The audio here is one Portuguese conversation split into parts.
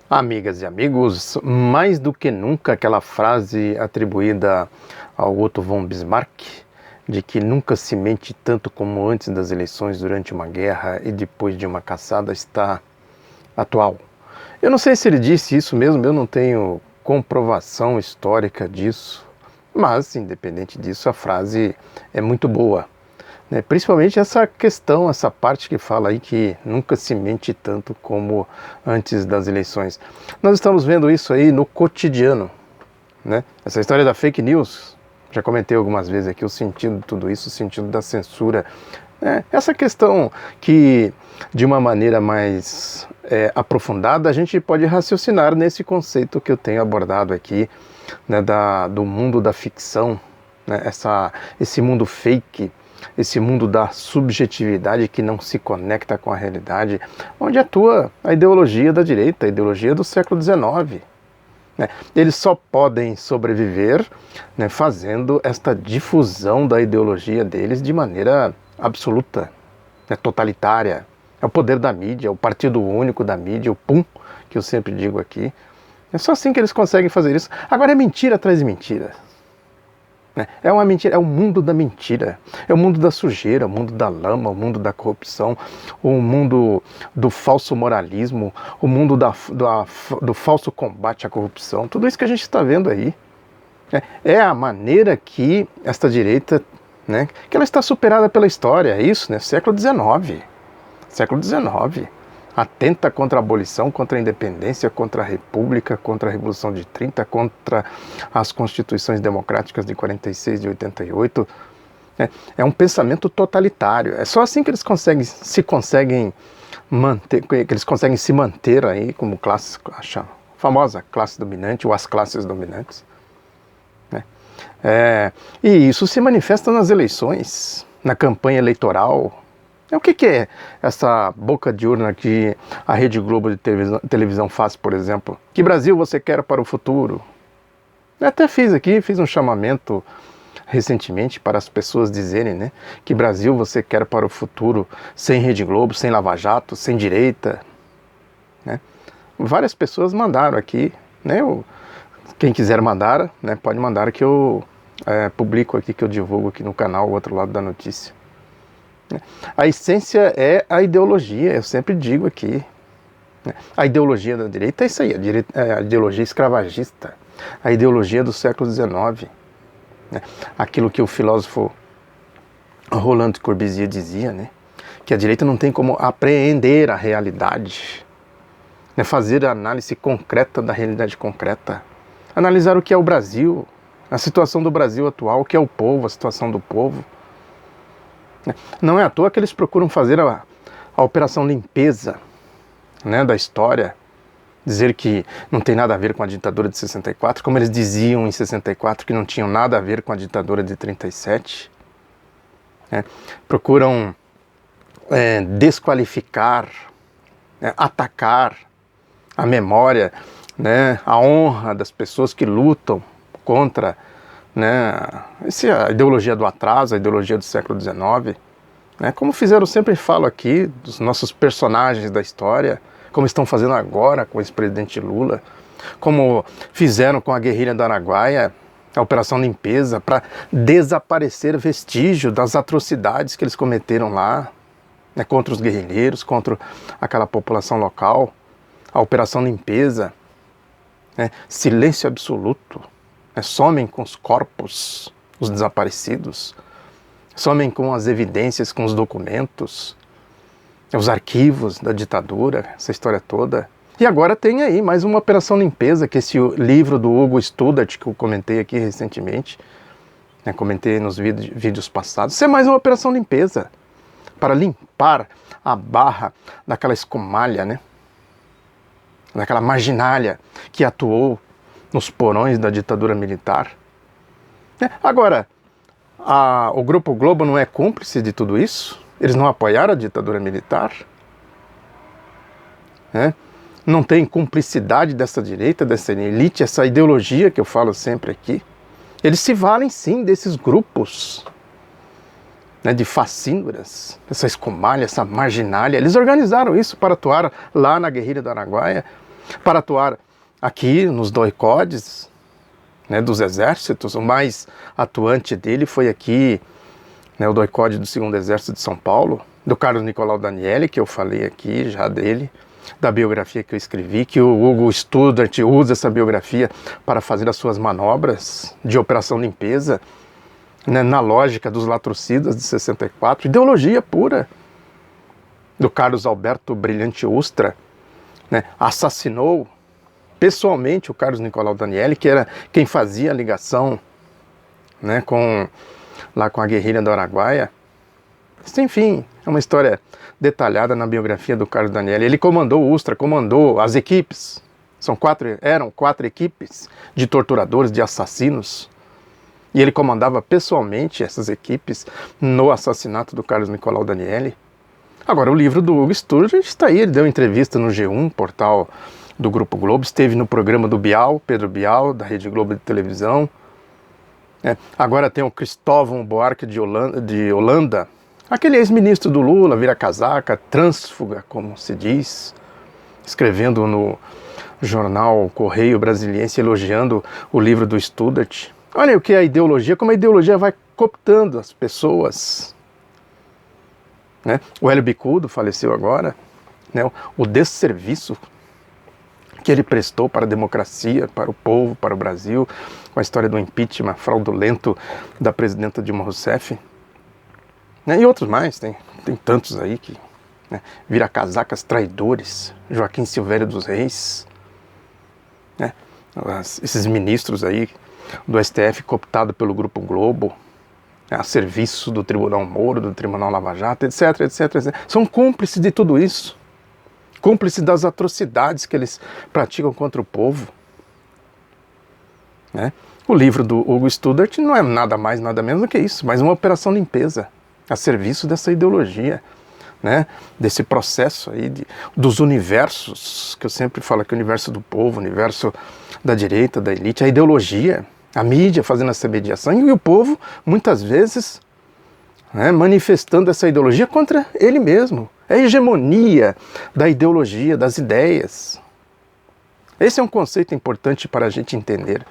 Amigas e amigos, mais do que nunca aquela frase atribuída ao Otto von Bismarck, de que nunca se mente tanto como antes das eleições, durante uma guerra e depois de uma caçada, está atual. Eu não sei se ele disse isso mesmo, eu não tenho comprovação histórica disso, mas, independente disso, a frase é muito boa. Principalmente essa questão, essa parte que fala aí que nunca se mente tanto como antes das eleições. Nós estamos vendo isso aí no cotidiano, né? Essa história da fake news, já comentei algumas vezes aqui o sentido de tudo isso, o sentido da censura. Essa questão que, de uma maneira mais aprofundada, a gente pode raciocinar nesse conceito que eu tenho abordado aqui, né, do mundo da ficção, né, esse mundo fake, esse mundo da subjetividade que não se conecta com a realidade, onde atua a ideologia da direita, a ideologia do século XIX. Eles só podem sobreviver, né, fazendo esta difusão da ideologia deles de maneira absoluta, né, totalitária. É o poder da mídia, o partido único da mídia, o PUM, que eu sempre digo aqui. É só assim que eles conseguem fazer isso. Agora é mentira atrás de mentira. É uma mentira, é o mundo da mentira, é o mundo da sujeira, o mundo da lama, o mundo da corrupção, o mundo do falso moralismo, o mundo do falso combate à corrupção, tudo isso que a gente está vendo aí. É a maneira que esta direita, né, que ela está superada pela história, é isso, né, século XIX, atenta contra a abolição, contra a independência, contra a república, contra a Revolução de 30, contra as constituições democráticas de 46, de 88. É um pensamento totalitário. É só assim que eles conseguem se manter aí como classe, a famosa classe dominante ou as classes dominantes. E isso se manifesta nas eleições, na campanha eleitoral. O que é essa boca de urna que a Rede Globo de televisão faz, por exemplo? Que Brasil você quer para o futuro? Eu até fiz um chamamento recentemente para as pessoas dizerem, né, que Brasil você quer para o futuro sem Rede Globo, sem Lava Jato, sem direita. Né? Várias pessoas mandaram aqui, né, quem quiser mandar, né, pode mandar que eu publico aqui, que eu divulgo aqui no canal, o outro lado da notícia. A essência é a ideologia, eu sempre digo aqui. A ideologia da direita é isso aí, a ideologia escravagista, a ideologia do século XIX. Aquilo que o filósofo Roland Corbusier dizia, né? Que a direita não tem como apreender a realidade, né? Fazer a análise concreta da realidade concreta, analisar o que é o Brasil, a situação do Brasil atual, o que é o povo, a situação do povo. Não é à toa que eles procuram fazer a operação limpeza, né, da história, dizer que não tem nada a ver com a ditadura de 64, como eles diziam em 64 que não tinham nada a ver com a ditadura de 37. Procuram desqualificar, atacar a memória, né, a honra das pessoas que lutam contra, né, a ideologia do atraso, a ideologia do século XIX, né, como fizeram, sempre falo aqui, dos nossos personagens da história, como estão fazendo agora com o ex-presidente Lula, como fizeram com a guerrilha do Araguaia, a operação limpeza, para desaparecer vestígio das atrocidades que eles cometeram lá, né, contra os guerrilheiros, contra aquela população local, a operação limpeza, silêncio absoluto. Somem com os corpos, os desaparecidos, somem com as evidências, com os documentos, os arquivos da ditadura, essa história toda. E agora tem aí mais uma operação limpeza, que esse livro do Hugo Studart, que eu comentei aqui recentemente, comentei nos vídeos passados, isso é mais uma operação limpeza, para limpar a barra daquela escumalha, né? Daquela marginalia que atuou nos porões da ditadura militar. Agora, o Grupo Globo não é cúmplice de tudo isso? Eles não apoiaram a ditadura militar? Não tem cumplicidade dessa direita, dessa elite, essa ideologia que eu falo sempre aqui? Eles se valem sim desses grupos, de facínoras, essa escumalha, essa marginália. Eles organizaram isso para atuar lá na guerrilha do Araguaia. para atuar aqui nos doicodes, né, dos exércitos. O mais atuante dele foi aqui, né, o doicode do 2º Exército de São Paulo, do Carlos Nicolau Danieli, que eu falei aqui já dele, da biografia que eu escrevi, que o Hugo Studart usa essa biografia para fazer as suas manobras de operação limpeza, né, na lógica dos latrocidas de 64, ideologia pura, do Carlos Alberto Brilhante Ustra, né, assassinou pessoalmente o Carlos Nicolau Danieli, que era quem fazia a ligação, né, lá com a guerrilha do Araguaia. Enfim, é uma história detalhada na biografia do Carlos Danieli. Ele comandou o Ustra, comandou as equipes, eram quatro equipes de torturadores, de assassinos, e ele comandava pessoalmente essas equipes no assassinato do Carlos Nicolau Danieli. Agora, o livro do Hugo Sturge está aí, ele deu entrevista no G1, portal do Grupo Globo, esteve no programa do Bial, Pedro Bial, da Rede Globo de televisão. Agora tem o Cristóvão Buarque de Holanda, aquele ex-ministro do Lula, vira-casaca, trânsfuga, como se diz, escrevendo no jornal Correio Brasiliense, elogiando o livro do Studart. Olha o que é a ideologia, como a ideologia vai cooptando as pessoas. Né? O Hélio Bicudo faleceu agora, né? O desserviço que ele prestou para a democracia, para o povo, para o Brasil, com a história do impeachment fraudulento da presidenta Dilma Rousseff. Né? E outros mais, tem tantos aí que, né, vira-casacas traidores, Joaquim Silvério dos Reis, né? Esses ministros aí do STF cooptado pelo Grupo Globo, a serviço do Tribunal Moro, do Tribunal Lava Jato, etc, etc, etc. São cúmplices de tudo isso. Cúmplices das atrocidades que eles praticam contra o povo. Né? O livro do Hugo Studart não é nada mais, nada menos do que isso, mas uma operação limpeza, a serviço dessa ideologia, né? Desse processo aí dos universos, que eu sempre falo que é o universo do povo, o universo da direita, da elite, a ideologia, a mídia fazendo essa mediação, e o povo, muitas vezes, né, manifestando essa ideologia contra ele mesmo. É a hegemonia da ideologia, das ideias. Esse é um conceito importante para a gente entender.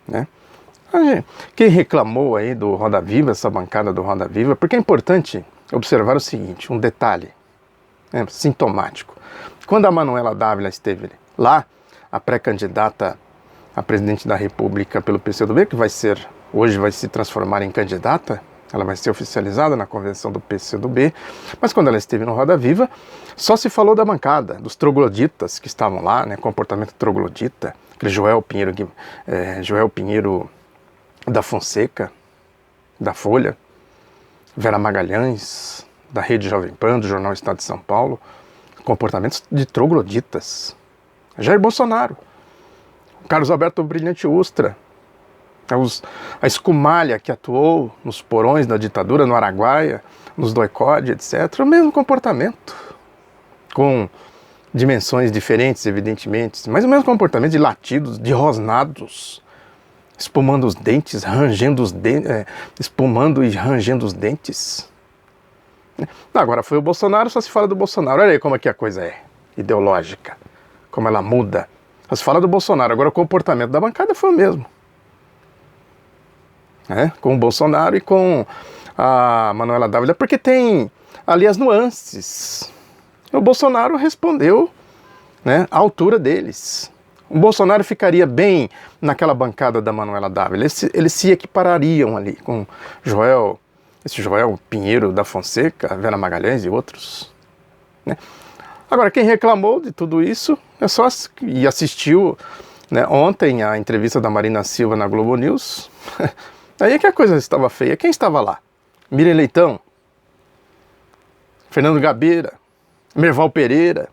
Né? Quem reclamou aí do Roda Viva, essa bancada do Roda Viva, porque é importante observar o seguinte, um detalhe sintomático. Quando a Manuela Dávila esteve lá, a pré-candidata a presidente da República pelo PCdoB, que hoje vai se transformar em candidata, ela vai ser oficializada na convenção do PCdoB, mas quando ela esteve no Roda Viva, só se falou da bancada, dos trogloditas que estavam lá, né, comportamento troglodita, aquele Joel Pinheiro da Fonseca, da Folha, Vera Magalhães, da Rede Jovem Pan, do Jornal Estado de São Paulo, comportamentos de trogloditas. Jair Bolsonaro, Carlos Alberto Brilhante Ustra, a escumalha que atuou nos porões da ditadura, no Araguaia, nos doicode, etc. O mesmo comportamento, com dimensões diferentes, evidentemente, mas o mesmo comportamento de latidos, de rosnados, espumando os dentes, espumando e rangendo os dentes. Agora foi o Bolsonaro, só se fala do Bolsonaro. Olha aí como é que a coisa é, ideológica, como ela muda. Só se fala do Bolsonaro, agora o comportamento da bancada foi o mesmo. Com o Bolsonaro e com a Manuela Dávila, porque tem ali as nuances. O Bolsonaro respondeu, né, à altura deles. O Bolsonaro ficaria bem naquela bancada da Manuela Dávila, eles se equiparariam ali com esse Joel Pinheiro da Fonseca, Vera Magalhães e outros. Né? Agora, quem reclamou de tudo isso e assistiu, né, ontem a entrevista da Marina Silva na Globo News, aí é que a coisa estava feia. Quem estava lá? Miriam Leitão, Fernando Gabeira, Merval Pereira.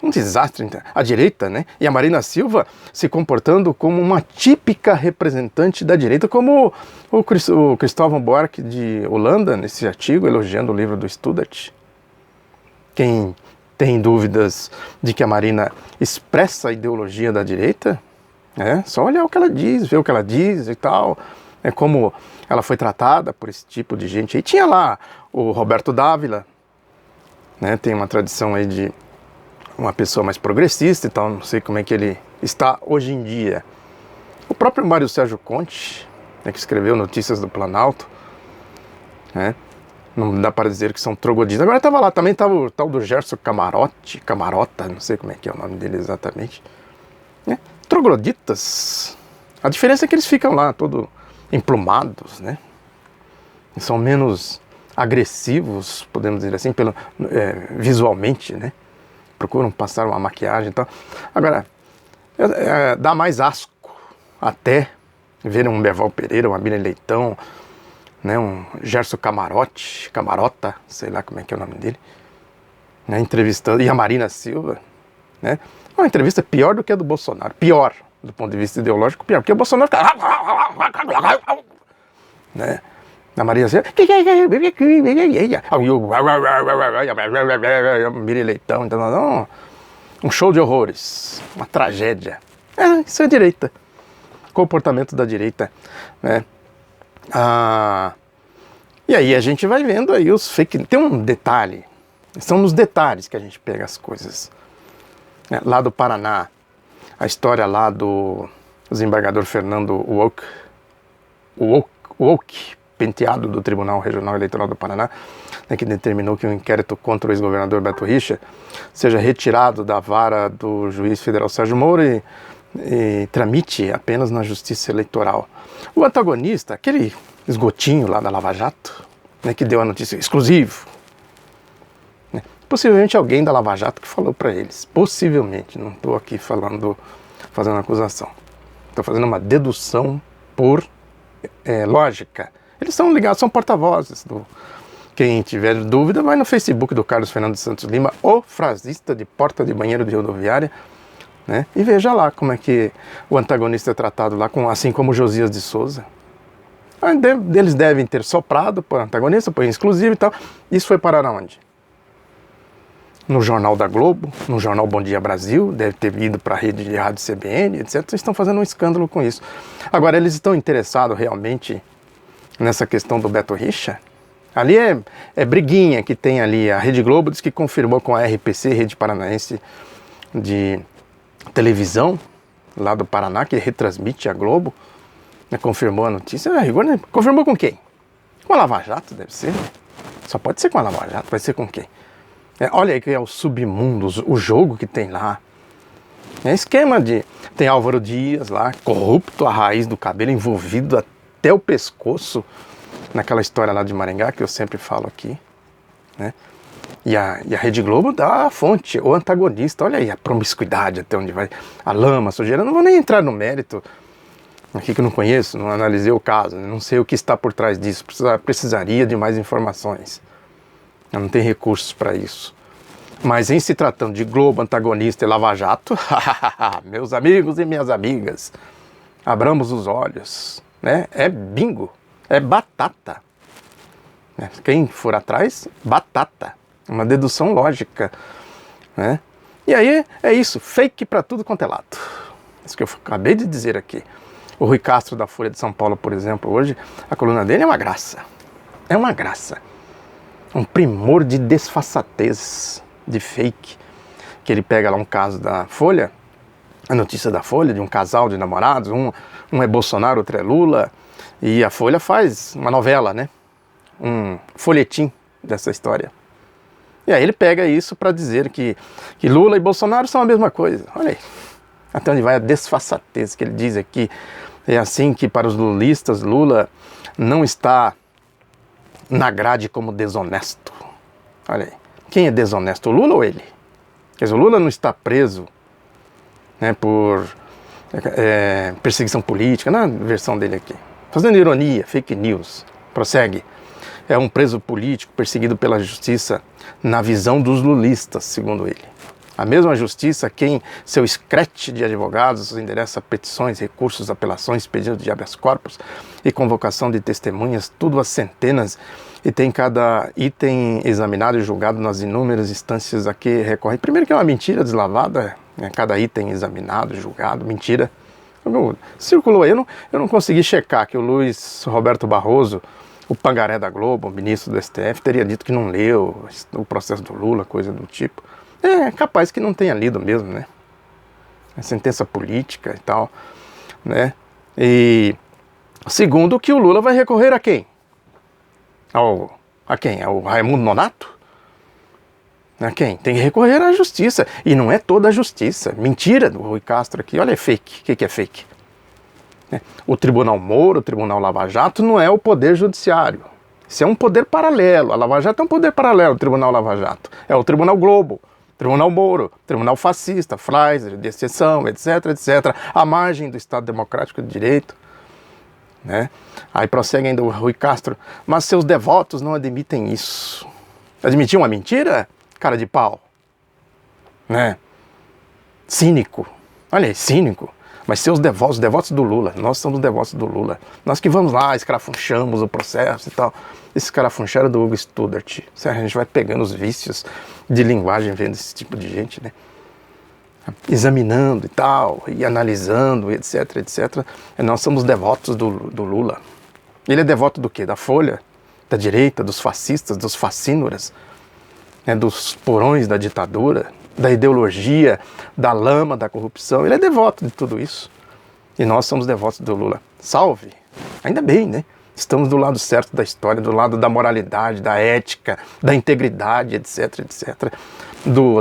Um desastre. A direita, né? E a Marina Silva se comportando como uma típica representante da direita, como o Cristóvão Buarque de Holanda, nesse artigo, elogiando o livro do Studart. Quem tem dúvidas de que a Marina expressa a ideologia da direita, só olhar o que ela diz, ver o que ela diz e tal, como ela foi tratada por esse tipo de gente. E tinha lá o Roberto Dávila, né, tem uma tradição aí de uma pessoa mais progressista e tal, não sei como é que ele está hoje em dia. O próprio Mário Sérgio Conte, né, que escreveu Notícias do Planalto, né, não dá para dizer que são trogloditas. Agora estava lá, também estava o tal do Gerson Camarota, não sei como é que é o nome dele exatamente. Né? Trogloditas, a diferença é que eles ficam lá todo emplumados, né? E são menos agressivos, podemos dizer assim, visualmente, né? Procuram passar uma maquiagem e tal. Agora, dá mais asco até ver um Berval Pereira, uma Miriam Leitão, né? Um Gerson Camarota, sei lá como é que é o nome dele, né? Entrevistando, e a Marina Silva, né? Uma entrevista pior do que a do Bolsonaro, pior do ponto de vista ideológico, pior, porque o Bolsonaro fica, né? A Maria Silva, Miriam Leitão, então, um show de horrores, uma tragédia. Isso é direita, comportamento da direita, né? E aí a gente vai vendo aí os fake. Tem um detalhe, são nos detalhes que a gente pega as coisas. Lá do Paraná, a história lá do desembargador Fernando Wauch, Penteado, do Tribunal Regional Eleitoral do Paraná, né, que determinou que um inquérito contra o ex-governador Beto Richa seja retirado da vara do juiz federal Sérgio Moro e tramite apenas na Justiça Eleitoral. O antagonista, aquele esgotinho lá da Lava Jato, né, que deu a notícia exclusivo, né, possivelmente alguém da Lava Jato que falou para eles, possivelmente, não estou aqui fazendo acusação, estou fazendo uma dedução por lógica. Eles são ligados, são porta-vozes. Quem tiver dúvida, vai no Facebook do Carlos Fernando Santos Lima, o frasista de porta de banheiro de rodoviária, né? E veja lá como é que o antagonista é tratado lá, assim como Josias de Souza. Eles devem ter soprado por antagonista, por exclusivo e tal. Isso foi parar onde? No Jornal da Globo, no Jornal Bom Dia Brasil, deve ter ido para a rede de rádio CBN, etc. Eles estão fazendo um escândalo com isso. Agora, eles estão interessados realmente nessa questão do Beto Richa? Ali é briguinha que tem ali. A Rede Globo diz que confirmou com a RPC, Rede Paranaense de Televisão, lá do Paraná, que retransmite a Globo, né, confirmou a notícia. Né? Confirmou com quem? Com a Lava Jato, deve ser. Só pode ser com a Lava Jato, vai ser com quem? Olha aí que é o submundo, o jogo que tem lá. Esquema de... Tem Álvaro Dias lá, corrupto, a raiz do cabelo, envolvido até o pescoço naquela história lá de Maringá, que eu sempre falo aqui, né? E a Rede Globo dá a fonte, o antagonista. Olha aí a promiscuidade, até onde vai a lama, a sujeira. Não vou nem entrar no mérito aqui, que eu não conheço, não analisei o caso, não sei o que está por trás disso, precisaria de mais informações. Eu não tenho recursos para isso. Mas em se tratando de Globo, antagonista e Lava Jato, meus amigos e minhas amigas, abramos os olhos, né? É bingo, é batata. Quem for atrás, batata. Uma dedução lógica, né? E aí é isso, fake para tudo quanto é lado. Isso que eu acabei de dizer aqui. O Rui Castro da Folha de São Paulo, por exemplo, hoje, a coluna dele é uma graça. É uma graça. Um primor de desfaçatez, de fake. Que ele pega lá um caso da Folha, a notícia da Folha, de um casal de namorados, um é Bolsonaro, outro é Lula, e a Folha faz uma novela, né? Um folhetim dessa história. E aí ele pega isso para dizer que Lula e Bolsonaro são a mesma coisa. Olha aí, até onde vai a desfaçatez que ele diz aqui. É assim que para os lulistas, Lula não está na grade como desonesto. Olha aí, quem é desonesto, o Lula ou ele? Quer dizer, o Lula não está preso, né, por perseguição política, na versão dele aqui. Fazendo ironia, fake news, prossegue. É um preso político perseguido pela justiça na visão dos lulistas, segundo ele. A mesma justiça quem seu escrete de advogados endereça petições, recursos, apelações, pedidos de habeas corpus e convocação de testemunhas, tudo a centenas, e tem cada item examinado e julgado nas inúmeras instâncias a que recorre. Primeiro que é uma mentira deslavada, cada item examinado, julgado, mentira. Circulou aí, eu não consegui checar que o Luiz Roberto Barroso, o pangaré da Globo, o ministro do STF, teria dito que não leu o processo do Lula, coisa do tipo. É capaz que não tenha lido mesmo, né? A sentença política e tal, né? E segundo, que o Lula vai recorrer a quem? A quem? Ao Raimundo Nonato? A quem? Tem que recorrer à justiça. E não é toda a justiça. Mentira do Rui Castro aqui. Olha, é fake. O que é fake? O Tribunal Moro, o Tribunal Lava Jato não é o poder judiciário. Isso é um poder paralelo. A Lava Jato é um poder paralelo ao Tribunal Lava Jato. É o Tribunal Globo, Tribunal Moro, Tribunal Fascista, Fraiser, de exceção, etc, etc. À margem do Estado Democrático de Direito. Né? Aí prossegue ainda o Rui Castro. Mas seus devotos não admitem isso. Admitir uma mentira? Cara de pau. Né? Cínico. Olha aí, cínico. Mas seus devotos, devotos do Lula, nós somos devotos do Lula. Nós que vamos lá, escarafunchamos o processo e tal. Esse escarafunchar é do Hugo Studart. A gente vai pegando os vícios de linguagem vendo esse tipo de gente, né? Examinando e tal, e analisando, etc, etc. Nós somos devotos do Lula. Ele é devoto do quê? Da Folha, da direita, dos fascistas, dos fascínoras, né? Dos porões da ditadura, da ideologia, da lama, da corrupção. Ele é devoto de tudo isso. E nós somos devotos do Lula. Salve! Ainda bem, né? Estamos do lado certo da história, do lado da moralidade, da ética, da integridade, etc, etc.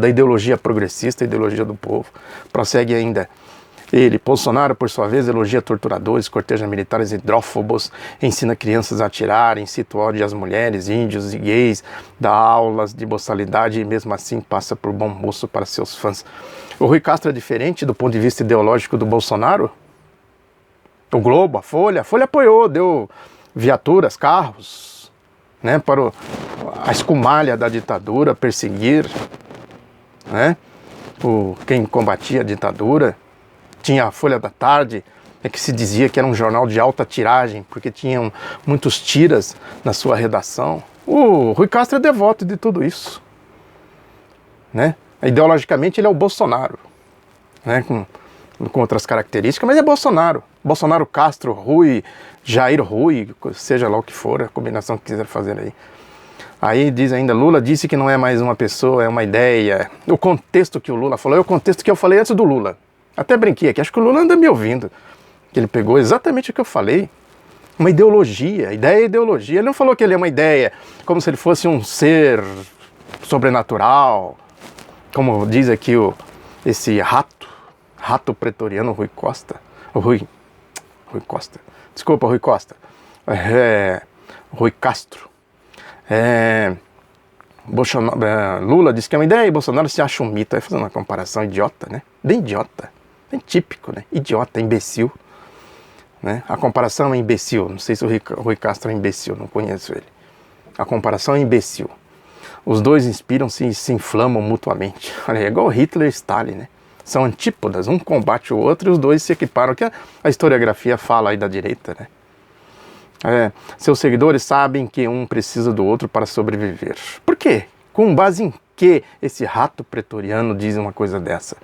Da ideologia progressista, ideologia do povo. Prossegue ainda. Ele, Bolsonaro, por sua vez, elogia torturadores, corteja militares hidrófobos, ensina crianças a atirarem, incita ódio às mulheres, índios e gays, dá aulas de boçalidade e mesmo assim passa por bom moço para seus fãs. O Rui Castro é diferente do ponto de vista ideológico do Bolsonaro? O Globo, a Folha apoiou, deu viaturas, carros, né, para a escumalha da ditadura perseguir, né, quem combatia a ditadura. Tinha a Folha da Tarde, que se dizia que era um jornal de alta tiragem, porque tinham muitos tiras na sua redação. O Rui Castro é devoto de tudo isso. Né? Ideologicamente ele é o Bolsonaro, né? com outras características, mas é Bolsonaro. Bolsonaro, Castro, Rui, Jair Rui, seja lá o que for, a combinação que quiser fazer aí. Aí diz ainda, Lula disse que não é mais uma pessoa, é uma ideia. O contexto que o Lula falou é o contexto que eu falei antes do Lula. Até brinquei aqui, acho que o Lula anda me ouvindo. Que ele pegou exatamente o que eu falei. Uma ideologia, ideia é ideologia. Ele não falou que ele é uma ideia, como se ele fosse um ser sobrenatural. Como diz aqui esse rato pretoriano Rui Costa. Rui Costa. Desculpa, Rui Costa. Rui Castro. Lula disse que é uma ideia e Bolsonaro se acha um mito. Aí fazendo uma comparação idiota, né? Bem idiota. Bem típico, né? Idiota, imbecil. Né? A comparação é imbecil. Não sei se o Rui Castro é imbecil, não conheço ele. A comparação é imbecil. Os dois inspiram-se e se inflamam mutuamente. Olha, é igual Hitler e Stalin, né? São antípodas, um combate o outro e os dois se equiparam. Que a historiografia fala aí da direita, né? Seus seguidores sabem que um precisa do outro para sobreviver. Por quê? Com base em que esse rato pretoriano diz uma coisa dessa?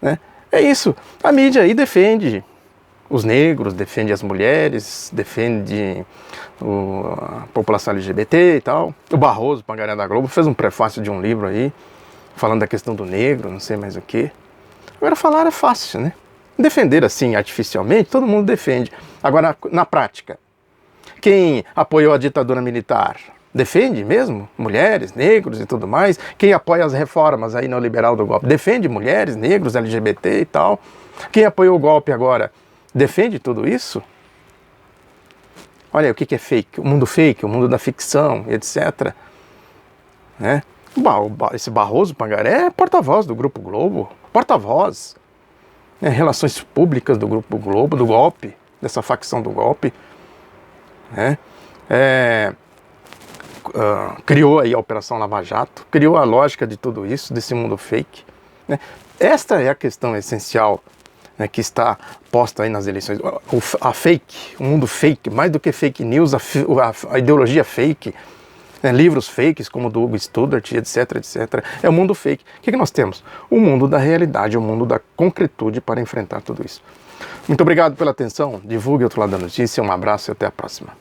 Né? É isso. A mídia aí defende os negros, defende as mulheres, defende a população LGBT e tal. O Barroso, Pangaré da Globo, fez um prefácio de um livro aí, falando da questão do negro, não sei mais o quê. Agora falar é fácil, né? Defender assim, artificialmente, todo mundo defende. Agora, na prática, quem apoiou a ditadura militar defende mesmo mulheres, negros e tudo mais. Quem apoia as reformas aí neoliberal do golpe defende mulheres, negros, LGBT e tal. Quem apoiou o golpe agora defende tudo isso? Olha aí, o que é fake? O mundo da ficção, etc. Né? Esse Barroso Pangaré é porta-voz do Grupo Globo. Porta-voz. Relações públicas do Grupo Globo, do golpe, dessa facção do golpe. Né? Criou aí a Operação Lava Jato, criou a lógica de tudo isso, desse mundo fake. Né? Esta é a questão essencial, né, que está posta aí nas eleições. A fake, o mundo fake, mais do que fake news, a ideologia fake, né, livros fakes como o do Hugo Studart, etc, etc. É o mundo fake. O que nós temos? O mundo da realidade, o mundo da concretude para enfrentar tudo isso. Muito obrigado pela atenção, divulgue o Outro Lado da Notícia, um abraço e até a próxima.